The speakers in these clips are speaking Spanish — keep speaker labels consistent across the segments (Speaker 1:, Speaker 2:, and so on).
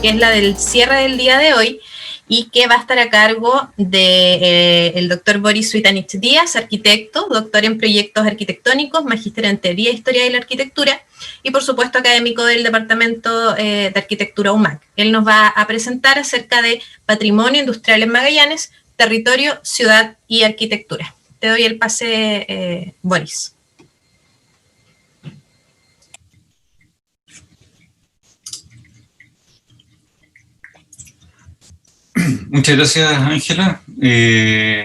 Speaker 1: que es la del cierre del día de hoy, y que va a estar a cargo de el doctor Boris Suitanich Díaz, arquitecto, doctor en proyectos arquitectónicos, magíster en teoría e historia de la arquitectura y por supuesto académico del departamento de arquitectura UMAC. Él nos va a presentar acerca de patrimonio industrial en Magallanes, territorio, ciudad y arquitectura. Te doy el pase, Boris.
Speaker 2: Muchas gracias, Ángela.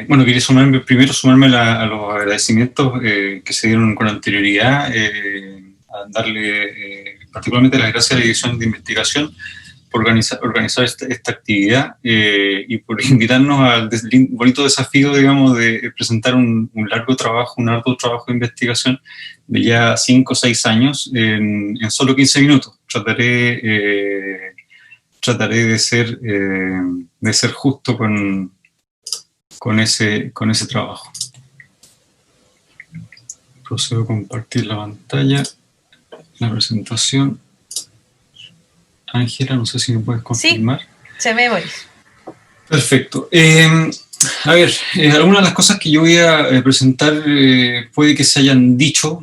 Speaker 2: Bueno, quería primero sumarme a los agradecimientos que se dieron con anterioridad, a darle particularmente las gracias a la Dirección de Investigación por organizar esta actividad y por invitarnos al bonito desafío, digamos, de presentar un arduo trabajo de investigación de ya 5 o 6 años en solo 15 minutos. Trataré de ser justo con ese trabajo. Procedo a compartir la pantalla, la presentación. Ángela, no sé si me puedes confirmar.
Speaker 1: Sí, se ve, Boris.
Speaker 2: Perfecto. A ver, algunas de las cosas que yo voy a presentar puede que se hayan dicho,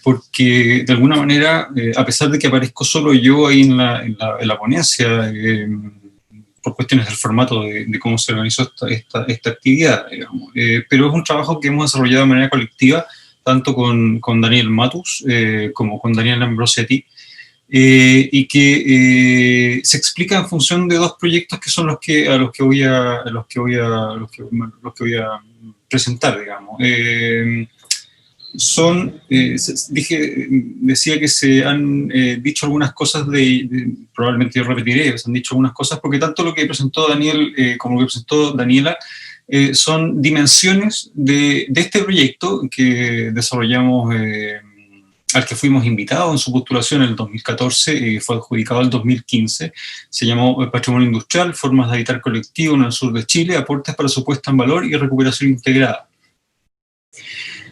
Speaker 2: porque de alguna manera, a pesar de que aparezco solo yo ahí en la ponencia, por cuestiones del formato de cómo se organizó esta actividad, digamos, pero es un trabajo que hemos desarrollado de manera colectiva, tanto con Daniel Matus como con Daniel Ambrosetti, y que se explica en función de 2 proyectos que son los que voy a presentar, digamos. Decía que se han dicho algunas cosas probablemente yo repetiré, se han dicho algunas cosas, porque tanto lo que presentó Daniel como lo que presentó Daniela son dimensiones de este proyecto que desarrollamos, al que fuimos invitados en su postulación en el 2014, fue adjudicado en el 2015, se llamó Patrimonio Industrial, Formas de Habitar Colectivo en el Sur de Chile, Aportes para su puesta en valor y recuperación integrada.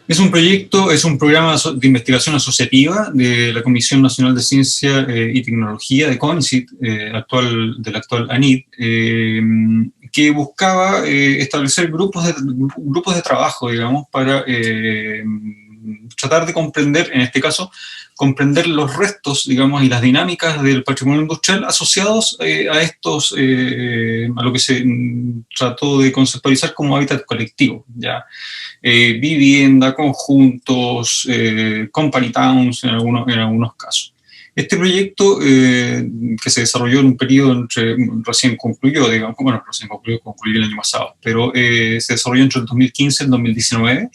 Speaker 2: Es un programa de investigación asociativa de la Comisión Nacional de Ciencia y Tecnología, de CONICIT, del actual ANID, que buscaba establecer grupos de trabajo, digamos, para tratar de comprender, en este caso, comprender los restos, digamos, y las dinámicas del patrimonio industrial asociados a lo que se trató de conceptualizar como hábitat colectivo, ¿ya? Vivienda, conjuntos, company towns en algunos casos. Este proyecto, que se desarrolló en un periodo recién concluyó el año pasado, pero se desarrolló entre el 2015 y el 2019,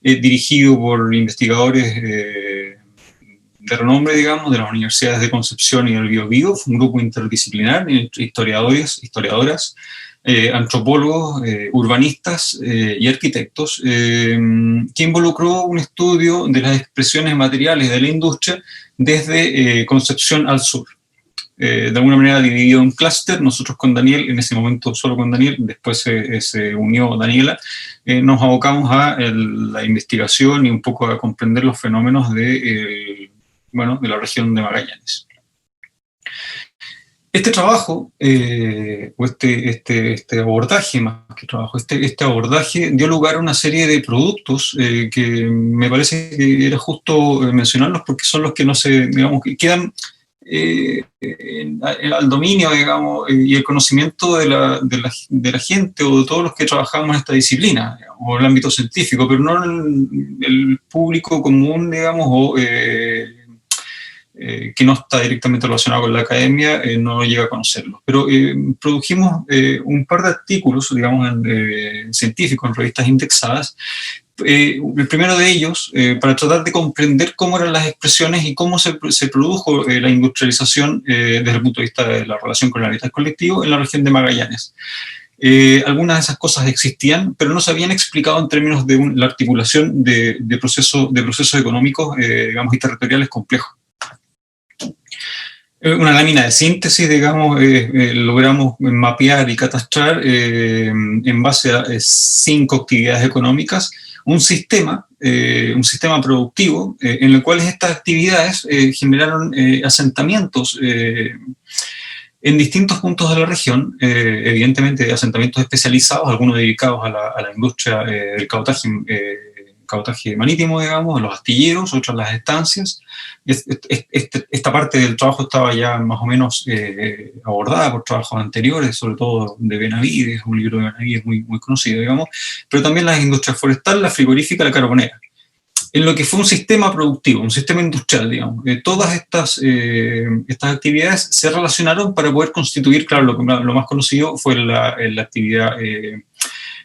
Speaker 2: dirigido por investigadores de renombre, digamos, de las universidades de Concepción y del Biobío. Fue un grupo interdisciplinar entre historiadoras, antropólogos, urbanistas y arquitectos, que involucró un estudio de las expresiones materiales de la industria desde Concepción al sur. De alguna manera dividido en clúster. Nosotros con Daniel, en ese momento solo con Daniel, después se unió Daniela, nos abocamos a la investigación y un poco a comprender los fenómenos de la región de Magallanes. Este trabajo, o este abordaje, más que trabajo, este abordaje dio lugar a una serie de productos que me parece que era justo mencionarlos porque son los que que quedan al dominio, digamos, y el conocimiento de la gente o de todos los que trabajamos en esta disciplina, digamos, o en el ámbito científico, pero no en el público común, digamos, o que no está directamente relacionado con la academia, no llega a conocerlo. Pero produjimos un par de artículos, digamos, científicos en revistas indexadas. El primero de ellos, para tratar de comprender cómo eran las expresiones y cómo se produjo la industrialización desde el punto de vista de la relación con el hábitat colectivo en la región de Magallanes. Algunas de esas cosas existían, pero no se habían explicado en términos de la articulación de procesos económicos, digamos, y territoriales complejos. Una lámina de síntesis, digamos, logramos mapear y catastrar en base a 5 actividades económicas un sistema productivo en el cual estas actividades generaron asentamientos en distintos puntos de la región, evidentemente asentamientos especializados, algunos dedicados a la industria del cabotaje marítimo, digamos, a los astilleros, otros a las estancias. Esta parte del trabajo estaba ya más o menos abordada por trabajos anteriores, sobre todo de Benavides, un libro de Benavides muy, muy conocido, digamos, pero también las industrias forestales, la frigorífica, la carbonera, en lo que fue un sistema productivo, un sistema industrial, digamos. Todas estas actividades se relacionaron para poder constituir, claro, lo más conocido fue la actividad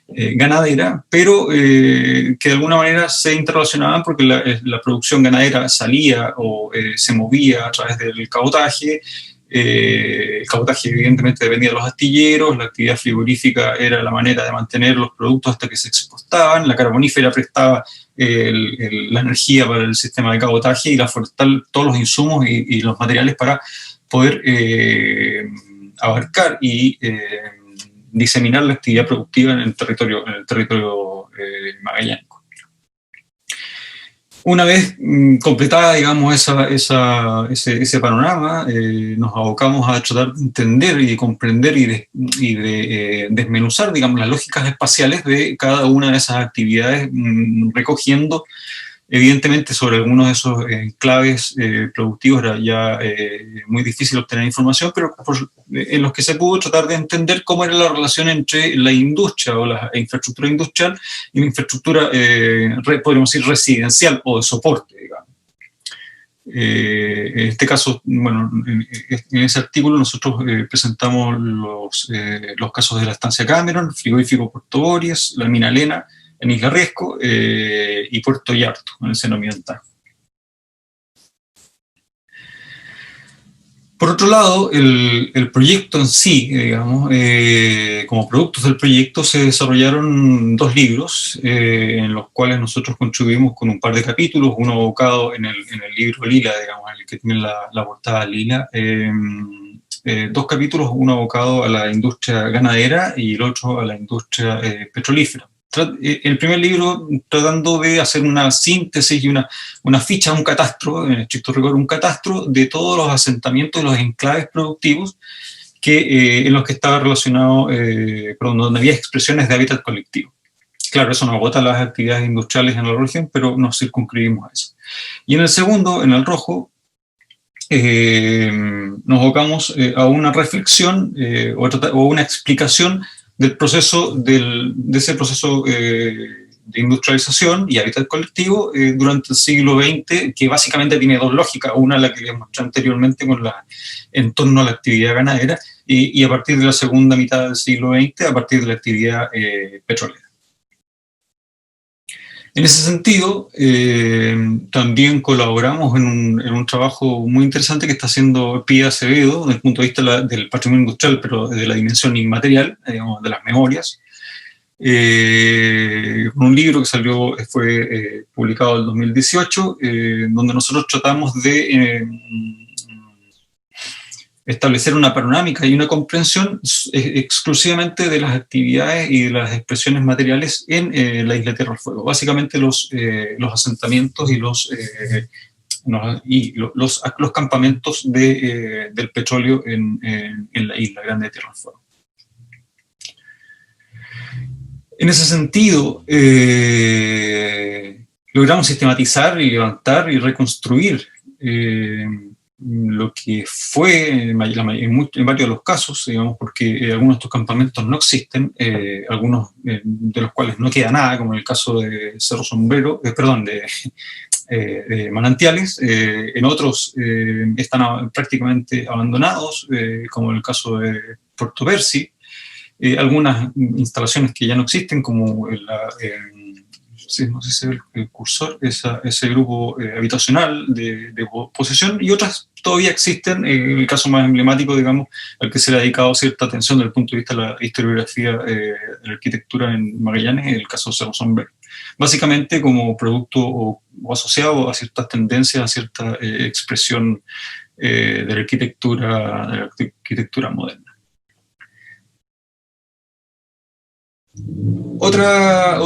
Speaker 2: ganadera, pero que de alguna manera se interrelacionaban porque la producción ganadera salía o se movía a través del cabotaje. El cabotaje evidentemente dependía de los astilleros, la actividad frigorífica era la manera de mantener los productos hasta que se exportaban, la carbonífera prestaba la energía para el sistema de cabotaje y la forestal todos los insumos y los materiales para poder abarcar y diseminar la actividad productiva en el territorio magallánico. Una vez completada, digamos, ese panorama, nos abocamos a tratar de entender y de comprender y de desmenuzar, digamos, las lógicas espaciales de cada una de esas actividades, recogiendo, evidentemente, sobre algunos de esos enclaves productivos era ya muy difícil obtener información, pero en los que se pudo tratar de entender cómo era la relación entre la industria o la infraestructura industrial y la infraestructura, podríamos decir, residencial o de soporte, digamos. En este caso, bueno, en ese artículo nosotros presentamos los casos de la estancia Cameron, el frigorífico Puerto Bories, la mina Lena en Isla Riesco y Puerto Yarto, en el seno ambiental. Por otro lado, el proyecto en sí, digamos, como productos del proyecto se desarrollaron 2 libros en los cuales nosotros contribuimos con un par de capítulos, uno abocado en el libro Lila, digamos, el que tiene la portada Lila, 2 capítulos, uno abocado a la industria ganadera y el otro a la industria petrolífera. El primer libro tratando de hacer una síntesis y una ficha, un catastro, en estricto rigor un catastro de todos los asentamientos y los enclaves productivos en los que estaba relacionado, donde había expresiones de hábitat colectivo. Claro, eso no agota las actividades industriales en la región, pero nos circunscribimos a eso. Y en el segundo, en el rojo, nos abocamos a una reflexión o una explicación del proceso, de ese proceso de industrialización y hábitat colectivo durante el siglo XX, que básicamente tiene 2 lógicas, una la que les mostré anteriormente en torno a la actividad ganadera y a partir de la segunda mitad del siglo XX a partir de la actividad petrolera. En ese sentido, también colaboramos en un trabajo muy interesante que está haciendo Pía Acevedo desde el punto de vista del patrimonio industrial, pero desde la dimensión inmaterial, digamos, de las memorias. Un libro que fue publicado en el 2018, donde nosotros tratamos de establecer una panorámica y una comprensión exclusivamente de las actividades y de las expresiones materiales en la isla Tierra del Fuego. Básicamente los asentamientos y los campamentos del petróleo en la isla grande de Tierra del Fuego. En ese sentido, logramos sistematizar y levantar y reconstruir lo que fue en varios de los casos, digamos, porque algunos de estos campamentos no existen, algunos de los cuales no queda nada, como en el caso de Cerro Sombrero, de Manantiales, en otros están prácticamente abandonados, como en el caso de Puerto Percy, algunas instalaciones que ya no existen, como no sé si se ve el cursor, ese grupo habitacional de posesión, y otras todavía existen, el caso más emblemático, digamos, al que se le ha dedicado cierta atención desde el punto de vista de la historiografía de la arquitectura en Magallanes, el caso de Cerro Sombrero. Básicamente como producto o asociado a ciertas tendencias, a cierta expresión de la arquitectura moderna. Otra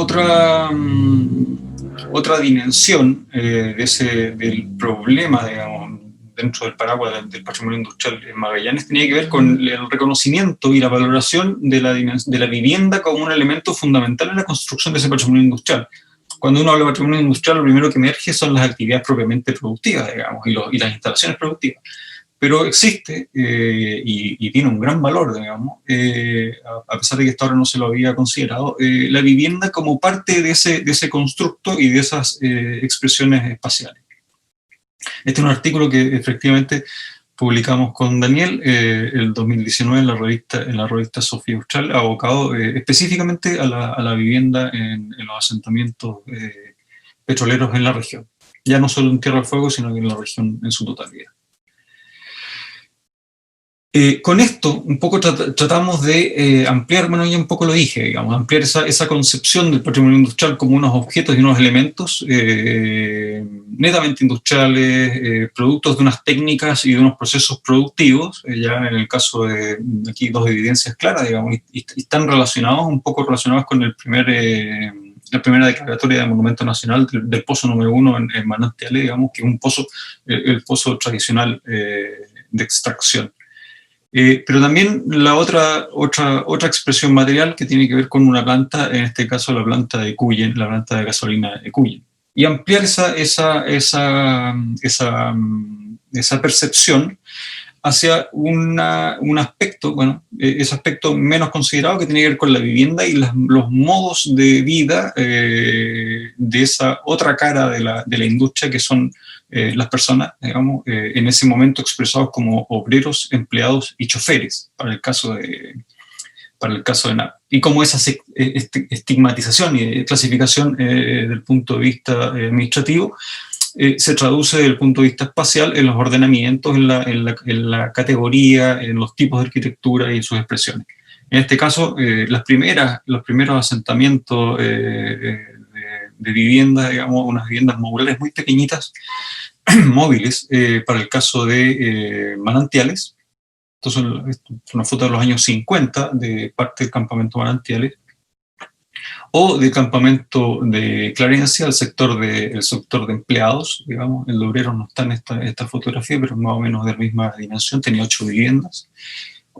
Speaker 2: dimensión del problema, digamos, dentro del paraguas del patrimonio industrial en Magallanes tenía que ver con el reconocimiento y la valoración de la vivienda como un elemento fundamental en la construcción de ese patrimonio industrial. Cuando uno habla de patrimonio industrial, lo primero que emerge son las actividades propiamente productivas, digamos, y las instalaciones productivas. Pero existe y tiene un gran valor, digamos, a pesar de que hasta ahora no se lo había considerado, la vivienda como parte de ese constructo y de esas expresiones espaciales. Este es un artículo que efectivamente publicamos con Daniel el 2019 en la revista Sofía Austral, abocado específicamente a la vivienda en los asentamientos petroleros en la región. Ya no solo en Tierra del Fuego, sino que en la región en su totalidad. Con esto, un poco tratamos de ampliar, bueno, ya un poco lo dije, digamos, ampliar esa concepción del patrimonio industrial como unos objetos y unos elementos netamente industriales, productos de unas técnicas y de unos procesos productivos, ya en el caso de aquí dos evidencias claras, digamos, y están relacionados, un poco relacionados con la primera declaratoria de Monumento Nacional del pozo número 1 en Manantiales, digamos, que es un pozo, el pozo tradicional de extracción. Pero también la otra expresión material que tiene que ver con una planta, en este caso la planta de Cuyen, la planta de gasolina de Cuyen. Y ampliar esa percepción hacia un aspecto, bueno, ese aspecto menos considerado que tiene que ver con la vivienda y los modos de vida de esa otra cara de la industria que son las personas, digamos, en ese momento expresados como obreros, empleados y choferes, para el caso de NAP. Y como esa estigmatización y clasificación desde el punto de vista administrativo se traduce desde el punto de vista espacial en los ordenamientos, en la categoría, en los tipos de arquitectura y en sus expresiones. En este caso, los primeros asentamientos de viviendas, digamos, unas viviendas modulares muy pequeñitas, móviles, para el caso de Manantiales. Esto es una foto de los años 50 de parte del campamento Manantiales, o del campamento de Clarencia, el sector de empleados, digamos. El de obreros no está en esta fotografía, pero más o menos de la misma dimensión, tenía 8 viviendas.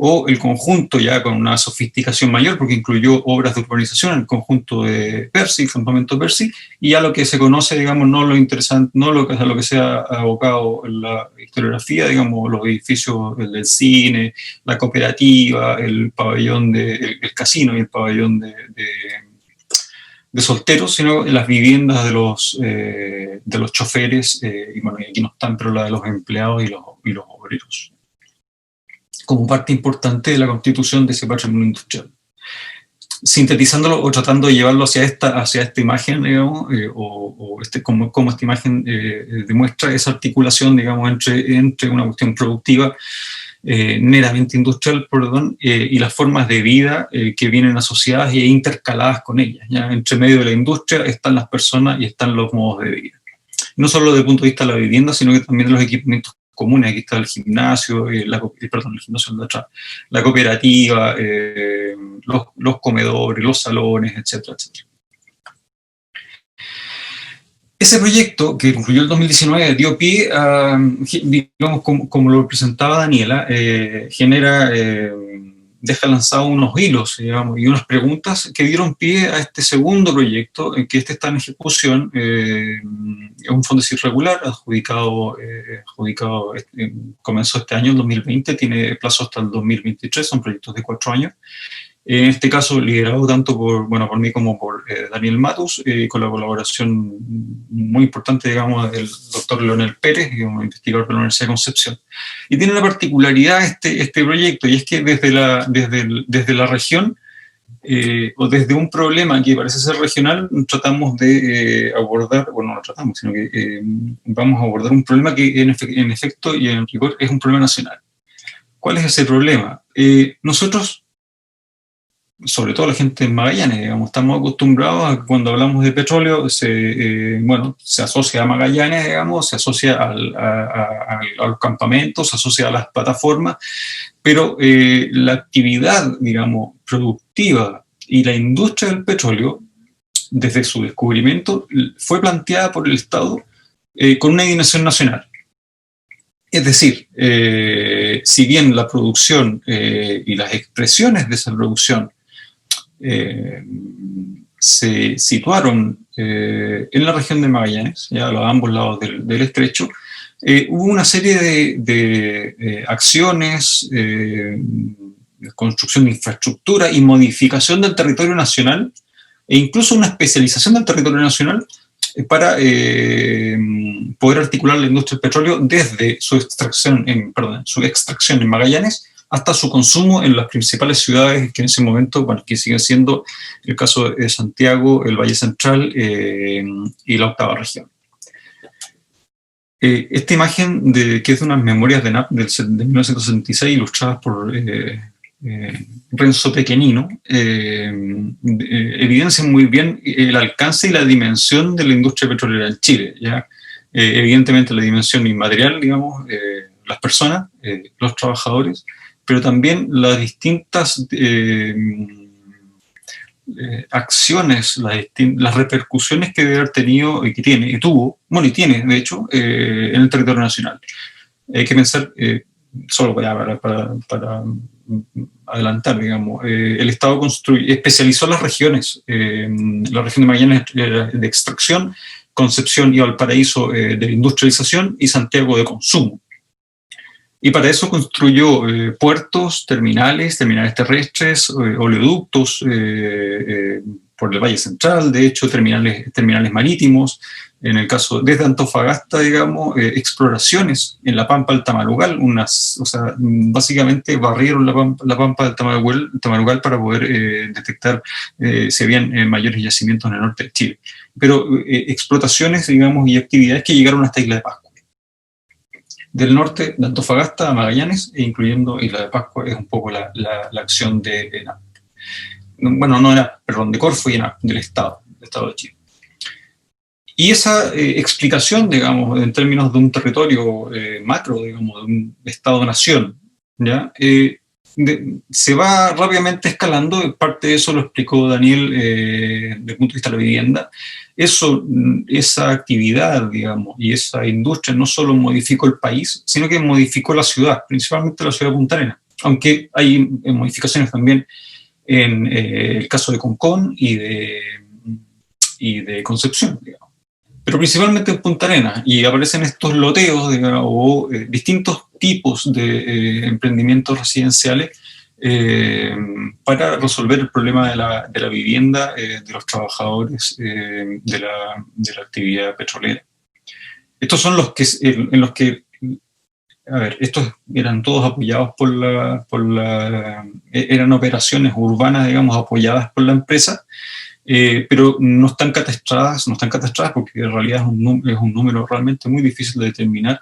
Speaker 2: O el conjunto ya con una sofisticación mayor, porque incluyó obras de urbanización, el conjunto de Percy, el campamento Percy, y ya lo que se conoce, digamos, no lo interesante, no lo que se ha abocado en la historiografía, digamos, los edificios del cine, la cooperativa, el pabellón el casino y el pabellón de solteros, sino las viviendas de los choferes, y bueno, aquí no están, pero la de los empleados y los obreros, como parte importante de la constitución de ese patrimonio industrial. Sintetizándolo o tratando de llevarlo hacia esta imagen, digamos, como esta imagen demuestra esa articulación, digamos, entre una cuestión productiva, netamente industrial, y las formas de vida que vienen asociadas e intercaladas con ellas. ¿Ya? Entre medio de la industria están las personas y están los modos de vida. No solo desde el punto de vista de la vivienda, sino que también de los equipamientos comunes. Aquí está el gimnasio, la cooperativa, los comedores, los salones, etcétera, etcétera. Ese proyecto, que concluyó el 2019, dio pie a, digamos, como lo presentaba Daniela, deja lanzados unos hilos, digamos, y unas preguntas que dieron pie a este segundo proyecto, en que está en ejecución. Es un fondo irregular, comenzó este año, el 2020, tiene plazo hasta el 2023, son proyectos de 4 años. En este caso, liderado tanto por mí como por Daniel Matus, con la colaboración muy importante, digamos, del doctor Leonel Pérez, que es un investigador de la Universidad de Concepción. Y tiene una particularidad este proyecto, y es que desde la región, o desde un problema que parece ser regional, tratamos de abordar, bueno, no tratamos, sino que vamos a abordar un problema que en efecto y en rigor es un problema nacional. ¿Cuál es ese problema? Nosotros, sobre todo la gente en Magallanes, digamos, estamos acostumbrados a que cuando hablamos de petróleo se asocia a Magallanes, digamos, se asocia a los campamentos, se asocia a las plataformas, pero la actividad, digamos, productiva y la industria del petróleo, desde su descubrimiento, fue planteada por el Estado con una dimensión nacional. Es decir, si bien la producción y las expresiones de esa producción se situaron en la región de Magallanes, ya a ambos lados del estrecho, hubo una serie de acciones, construcción de infraestructura y modificación del territorio nacional, e incluso una especialización del territorio nacional para poder articular la industria del petróleo desde su extracción en Magallanes hasta su consumo en las principales ciudades que en ese momento, bueno, que siguen siendo el caso de Santiago, el Valle Central y la octava región. Esta imagen, que es de unas memorias de NAP de 1976, ilustradas por Renzo Pequenino, evidencia muy bien el alcance y la dimensión de la industria petrolera en Chile, ¿ya? Evidentemente la dimensión inmaterial, digamos, las personas, los trabajadores, pero también las distintas acciones, las repercusiones que debe haber tenido y que tiene, y tuvo, bueno, y tiene, de hecho, en el territorio nacional. Hay que pensar, solo para adelantar, digamos, el Estado especializó las regiones, la región de Magallanes de extracción, Concepción y Valparaíso de industrialización y Santiago de consumo. Y para eso construyó puertos, terminales terrestres, oleoductos por el Valle Central, de hecho, terminales marítimos, en el caso desde Antofagasta, digamos, exploraciones en la Pampa del Tamarugal, básicamente barrieron la Pampa del Tamarugal para poder detectar si habían mayores yacimientos en el norte de Chile. Pero explotaciones, digamos, y actividades que llegaron hasta Isla de Pascua. Del norte de Antofagasta a Magallanes, e incluyendo Isla de Pascua, es un poco la acción de ENAP. Bueno, no ENAP, perdón, de Corfo y ENAP, del Estado de Chile. Y esa explicación, digamos, en términos de un territorio macro, digamos, de un Estado-nación, ¿ya? Se va rápidamente escalando, parte de eso lo explicó Daniel desde el punto de vista de la vivienda. Esa actividad, digamos, y esa industria no solo modificó el país, sino que modificó la ciudad, principalmente la ciudad de Punta Arenas, aunque hay modificaciones también en el caso de Concón y de Concepción, digamos. Pero principalmente en Punta Arenas, y aparecen estos loteos, digamos, o distintos tipos de emprendimientos residenciales para resolver el problema de la vivienda de los trabajadores de la actividad petrolera. Estos son en los que, a ver, estos eran todos apoyados eran operaciones urbanas, digamos, apoyadas por la empresa, pero no están catastradas porque en realidad es un número realmente muy difícil de determinar.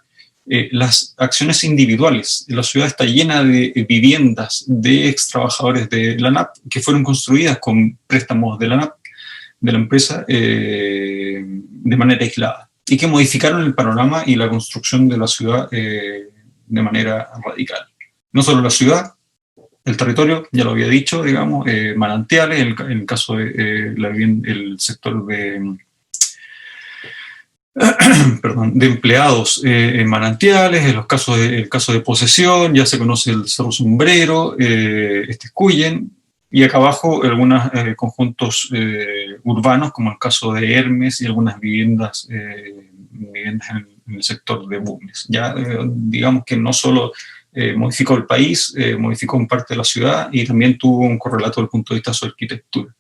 Speaker 2: Las acciones individuales. La ciudad está llena de viviendas de ex trabajadores de la NAP que fueron construidas con préstamos de la NAP, de la empresa, de manera aislada, y que modificaron el panorama y la construcción de la ciudad de manera radical. No solo la ciudad, el territorio, ya lo había dicho, digamos, manantiales, en el caso del sector de empleados en manantiales, en el caso de posesión, ya se conoce el Cerro Sombrero, Escuyen, y acá abajo algunos conjuntos urbanos, como el caso de Hermes y algunas viviendas en el sector de Bulnes. Ya digamos que no solo modificó el país, modificó en parte la ciudad y también tuvo un correlato desde el punto de vista de su arquitectura.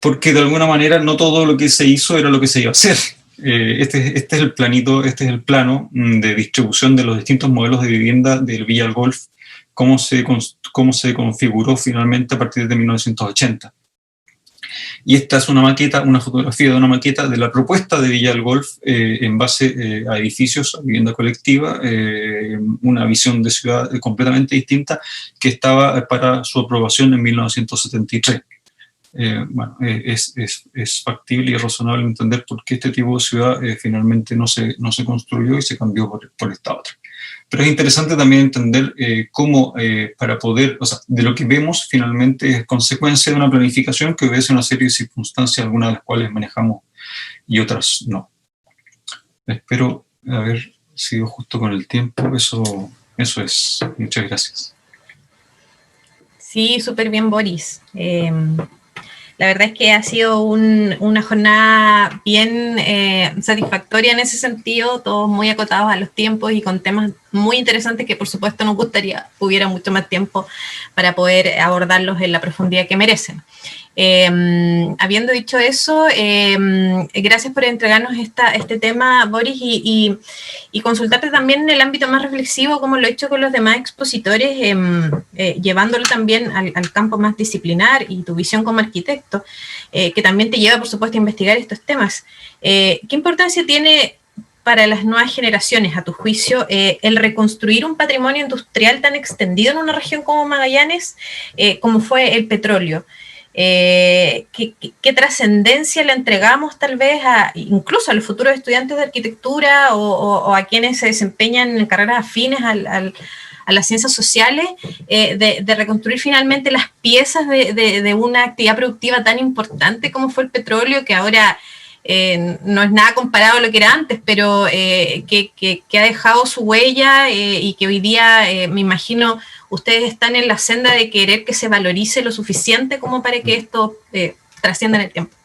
Speaker 2: Porque de alguna manera no todo lo que se hizo era lo que se iba a hacer. Este es el plano de distribución de los distintos modelos de vivienda del Villa El Golf, cómo se configuró finalmente a partir de 1980. Y esta es una fotografía de una maqueta de la propuesta de Villa El Golf en base a edificios, a vivienda colectiva, una visión de ciudad completamente distinta que estaba para su aprobación en 1973. Bueno, es factible y razonable entender por qué este tipo de ciudad finalmente no se construyó y se cambió por esta otra. Pero es interesante también entender cómo para poder, o sea, de lo que vemos finalmente es consecuencia de una planificación que obedece a una serie de circunstancias, algunas de las cuales manejamos y otras no. Espero haber sigo justo con el tiempo, eso es. Muchas gracias.
Speaker 1: Sí, súper bien, Boris. La verdad es que ha sido una jornada bien satisfactoria en ese sentido, todos muy acotados a los tiempos y con temas muy interesantes que por supuesto nos gustaría hubiera mucho más tiempo para poder abordarlos en la profundidad que merecen. Habiendo dicho eso, gracias por entregarnos este tema, Boris, y consultarte también en el ámbito más reflexivo, como lo he hecho con los demás expositores, llevándolo también al campo más disciplinar y tu visión como arquitecto, que también te lleva, por supuesto, a investigar estos temas. ¿Qué importancia tiene para las nuevas generaciones, a tu juicio, el reconstruir un patrimonio industrial tan extendido en una región como Magallanes, como fue el petróleo? ¿Qué trascendencia le entregamos tal vez incluso a los futuros estudiantes de arquitectura o a quienes se desempeñan en carreras afines a las ciencias sociales, de reconstruir finalmente las piezas de una actividad productiva tan importante como fue el petróleo, que ahora no es nada comparado a lo que era antes, pero que ha dejado su huella y que hoy día, me imagino, ustedes están en la senda de querer que se valorice lo suficiente como para que esto trascienda en el tiempo?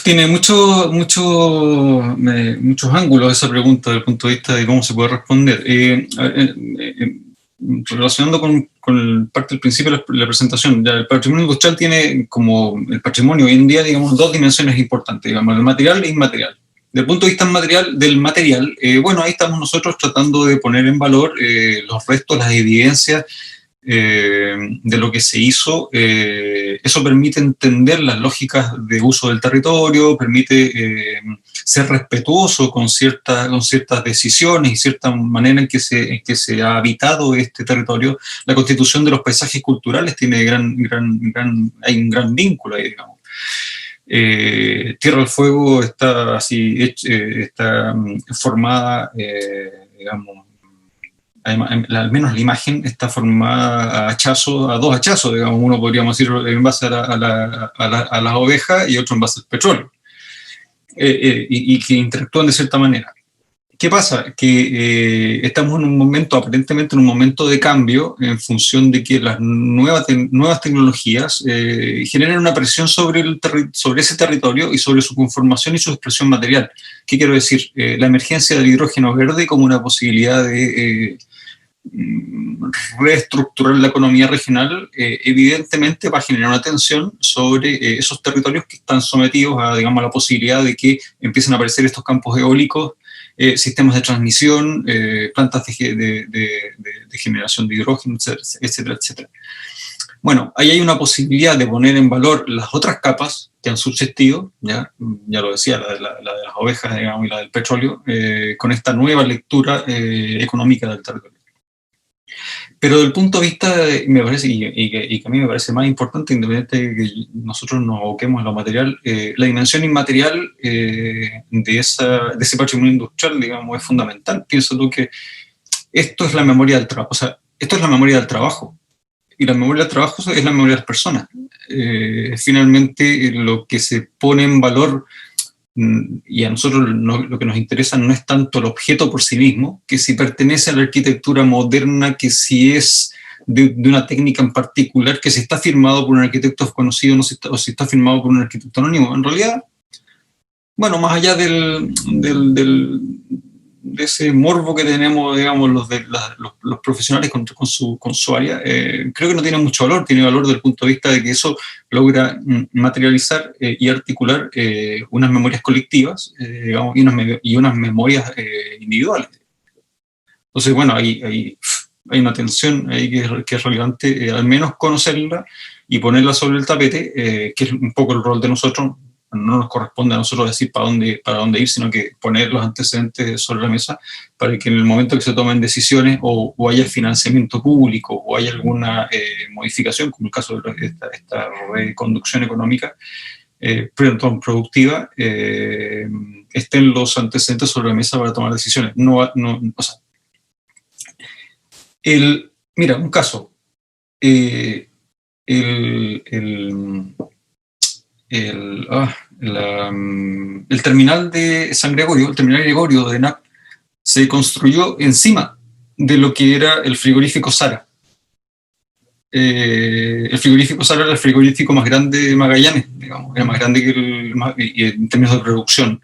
Speaker 2: Tiene muchos ángulos esa pregunta desde el punto de vista de cómo se puede responder. Relacionando con parte del principio de la presentación, ya el patrimonio industrial tiene como el patrimonio hoy en día, digamos, dos dimensiones importantes, digamos, el material e inmaterial. Desde el punto de vista del material, bueno, ahí estamos nosotros tratando de poner en valor los restos, las evidencias de lo que se hizo. Eso permite entender las lógicas de uso del territorio, permite ser respetuoso con ciertas decisiones y cierta manera en que se ha habitado este territorio. La constitución de los paisajes culturales tiene hay un gran vínculo ahí, digamos. Tierra del Fuego está formada, digamos, además, al menos la imagen está formada a dos hachazos, digamos, uno podríamos decir en base a las ovejas y otro en base al petróleo, y que interactúan de cierta manera. ¿Qué pasa? Que estamos aparentemente en un momento de cambio en función de que las nuevas tecnologías generan una presión sobre ese territorio y sobre su conformación y su expresión material. ¿Qué quiero decir? La emergencia del hidrógeno verde como una posibilidad de reestructurar la economía regional, evidentemente va a generar una tensión sobre esos territorios que están sometidos a, digamos, a la posibilidad de que empiecen a aparecer estos campos eólicos, sistemas de transmisión, plantas de generación de hidrógeno, etcétera, etcétera. Bueno, ahí hay una posibilidad de poner en valor las otras capas que han subsistido, ya lo decía, la de las ovejas, digamos, y la del petróleo, con esta nueva lectura económica del territorio. Pero desde el punto de vista, me parece, y que a mí me parece más importante, independiente de que nosotros nos aboquemos a lo material, la dimensión inmaterial de ese patrimonio industrial, digamos, es fundamental. Pienso tú que esto es la memoria del trabajo, o sea, esto es la memoria del trabajo, y la memoria del trabajo es la memoria de las personas. Finalmente, lo que se pone en valor, y a nosotros lo que nos interesa no es tanto el objeto por sí mismo, que si pertenece a la arquitectura moderna, que si es de una técnica en particular, que si está firmado por un arquitecto conocido o si está firmado por un arquitecto anónimo. En realidad, bueno, más allá de ese morbo que tenemos, digamos, los profesionales con su área, creo que no tiene mucho valor. Tiene valor desde el punto de vista de que eso logra materializar y articular unas memorias colectivas, digamos, y unas memorias individuales. Entonces, bueno, hay una tensión ahí que es relevante, al menos conocerla y ponerla sobre el tapete, que es un poco el rol de nosotros. No nos corresponde a nosotros decir para dónde ir, sino que poner los antecedentes sobre la mesa para que en el momento que se tomen decisiones o haya financiamiento público o haya alguna modificación, como el caso de esta reconducción económica productiva, estén los antecedentes sobre la mesa para tomar decisiones. O sea, mira, un caso. El terminal de San Gregorio, el terminal Gregorio de NAP, se construyó encima de lo que era el frigorífico Sara. El frigorífico Sara era el frigorífico más grande de Magallanes, digamos, era más grande que en términos de producción,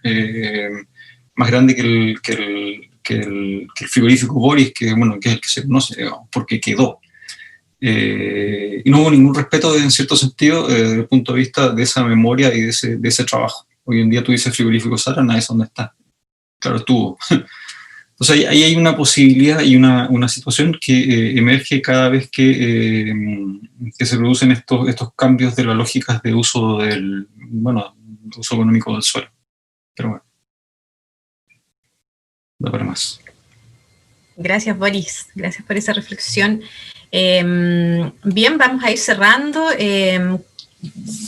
Speaker 2: más grande que el frigorífico Boris, que, bueno, que es el que se conoce, digamos, porque quedó. Y no hubo ningún respeto, en cierto sentido, desde el punto de vista de esa memoria y de ese trabajo. Hoy en día tú dices frigorífico Sara, nadie sabe dónde está. Claro, estuvo. Entonces ahí hay una posibilidad y una situación que emerge cada vez que se producen estos cambios de las lógicas de uso uso económico del suelo. Pero bueno, da para más.
Speaker 1: Gracias, Boris. Gracias por esa reflexión. Bien, vamos a ir cerrando.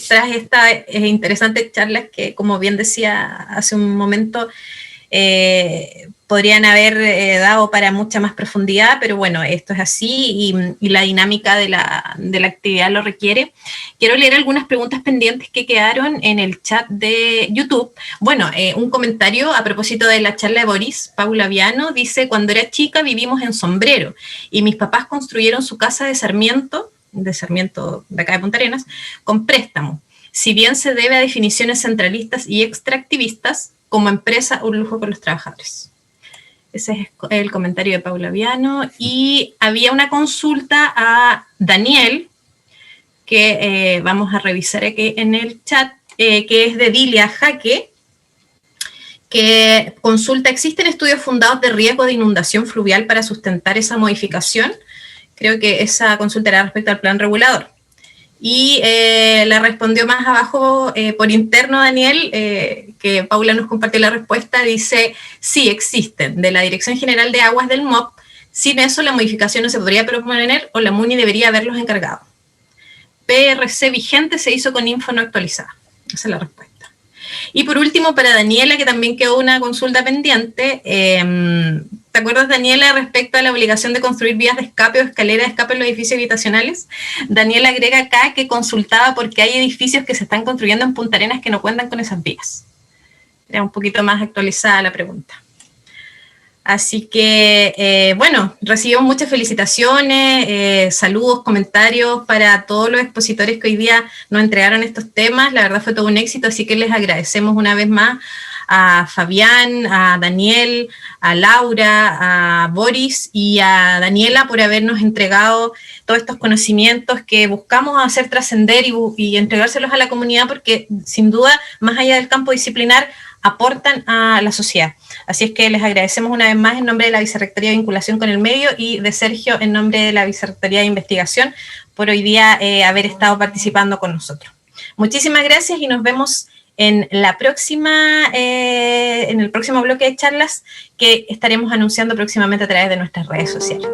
Speaker 1: Tras estas interesantes charlas que, como bien decía hace un momento, podrían haber dado para mucha más profundidad, pero bueno, esto es así y la dinámica de la actividad lo requiere. Quiero leer algunas preguntas pendientes que quedaron en el chat de YouTube. Bueno, un comentario a propósito de la charla de Boris. Paula Viano dice: cuando era chica vivimos en Sombrero y mis papás construyeron su casa de Sarmiento de acá de Punta Arenas, con préstamo. Si bien se debe a definiciones centralistas y extractivistas, como empresa, un lujo con los trabajadores. Ese es el comentario de Paula Viano. Y había una consulta a Daniel, que vamos a revisar aquí en el chat, que es de Dilia Jaque, que consulta: ¿existen estudios fundados de riesgo de inundación fluvial para sustentar esa modificación? Creo que esa consulta era respecto al plan regulador. Y le respondió más abajo por interno Daniel, que Paula nos compartió la respuesta, dice: sí, existen, de la Dirección General de Aguas del MOP. Sin eso la modificación no se podría proponer o la MUNI debería haberlos encargado. PRC vigente se hizo con info no actualizada. Esa es la respuesta. Y por último, para Daniela, que también quedó una consulta pendiente, ¿te acuerdas, Daniela, respecto a la obligación de construir vías de escape o escalera de escape en los edificios habitacionales? Daniela agrega acá que consultaba porque hay edificios que se están construyendo en Punta Arenas que no cuentan con esas vías. Era un poquito más actualizada la pregunta. Así que, bueno, recibimos muchas felicitaciones, saludos, comentarios para todos los expositores que hoy día nos entregaron estos temas. La verdad fue todo un éxito, así que les agradecemos una vez más a Fabián, a Daniel, a Laura, a Boris y a Daniela por habernos entregado todos estos conocimientos que buscamos hacer trascender y entregárselos a la comunidad, porque sin duda, más allá del campo disciplinar, aportan a la sociedad. Así es que les agradecemos una vez más en nombre de la Vicerrectoría de Vinculación con el Medio y de Sergio en nombre de la Vicerrectoría de Investigación por hoy día haber estado participando con nosotros. Muchísimas gracias y nos vemos en la próxima, en el próximo bloque de charlas que estaremos anunciando próximamente a través de nuestras redes sociales.